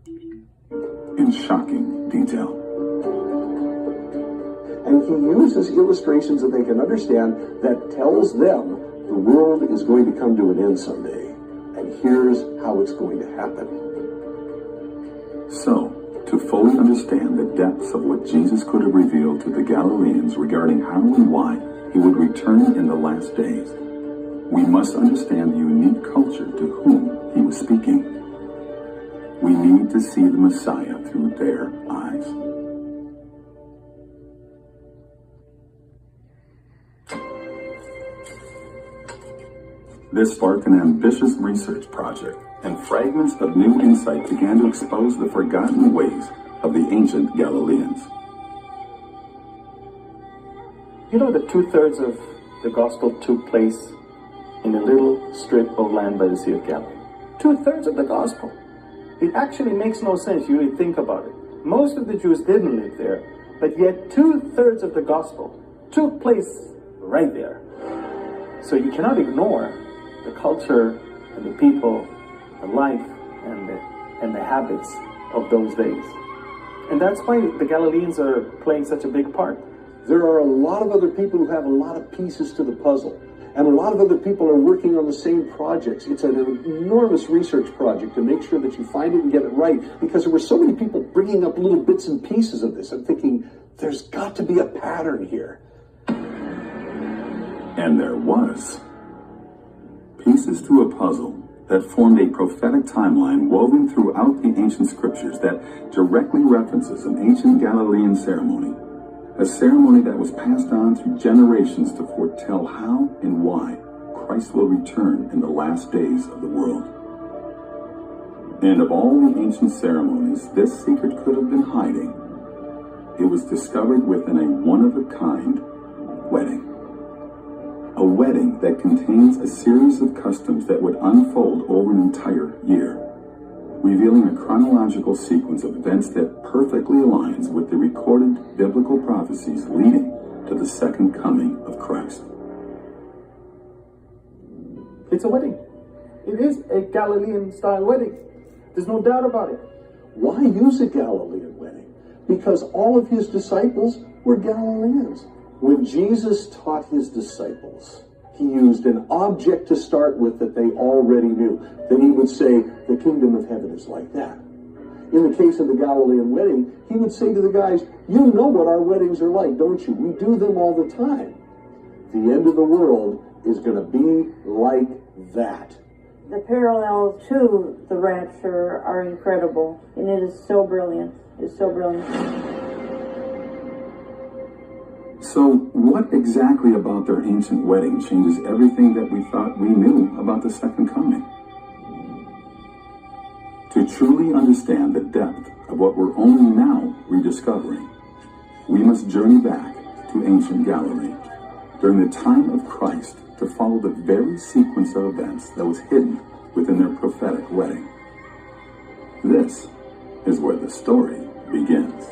in shocking detail. And he uses illustrations that they can understand that tells them the world is going to come to an end someday. And here's how it's going to happen. So, to fully understand the depths of what Jesus could have revealed to the Galileans regarding how and why he would return in the last days, we must understand the unique culture to whom he was speaking. We need to see the Messiah through their eyes. This sparked an ambitious research project, and fragments of new insight began to expose the forgotten ways of the ancient Galileans. You know that 2/3 of the gospel took place in a little strip of land by the Sea of Galilee. 2/3 of the gospel. It actually makes no sense. You really think about it. Most of the Jews didn't live there, but yet 2/3 of the gospel took place right there. So you cannot ignore the culture and the people, the life and the habits of those days. And that's why the Galileans are playing such a big part. There are a lot of other people who have a lot of pieces to the puzzle. And a lot of other people are working on the same projects. It's an enormous research project to make sure that you find it and get it right, because there were so many people bringing up little bits and pieces of this. I'm thinking, there's got to be a pattern here. And there was. Pieces to a puzzle that formed a prophetic timeline woven throughout the ancient scriptures that directly references an ancient Galilean ceremony. A ceremony that was passed on through generations to foretell how and why Christ will return in the last days of the world. And of all the ancient ceremonies this secret could have been hiding, it was discovered within a one-of-a-kind wedding. A wedding that contains a series of customs that would unfold over an entire year, revealing a chronological sequence of events that perfectly aligns with the recorded biblical prophecies leading to the second coming of Christ. It's a wedding. It is a Galilean-style wedding. There's no doubt about it. Why use a Galilean wedding? Because all of his disciples were Galileans. When Jesus taught his disciples, he used an object to start with that they already knew. Then he would say, the kingdom of heaven is like that. In the case of the Galilean wedding, he would say to the guys, you know what our weddings are like, don't you? We do them all the time. The end of the world is going to be like that. The parallels to the rapture are incredible, and it is so brilliant. It's so brilliant. So, what exactly about their ancient wedding changes everything that we thought we knew about the second coming? To truly understand the depth of what we're only now rediscovering, we must journey back to ancient Galilee during the time of Christ to follow the very sequence of events that was hidden within their prophetic wedding. This is where the story begins.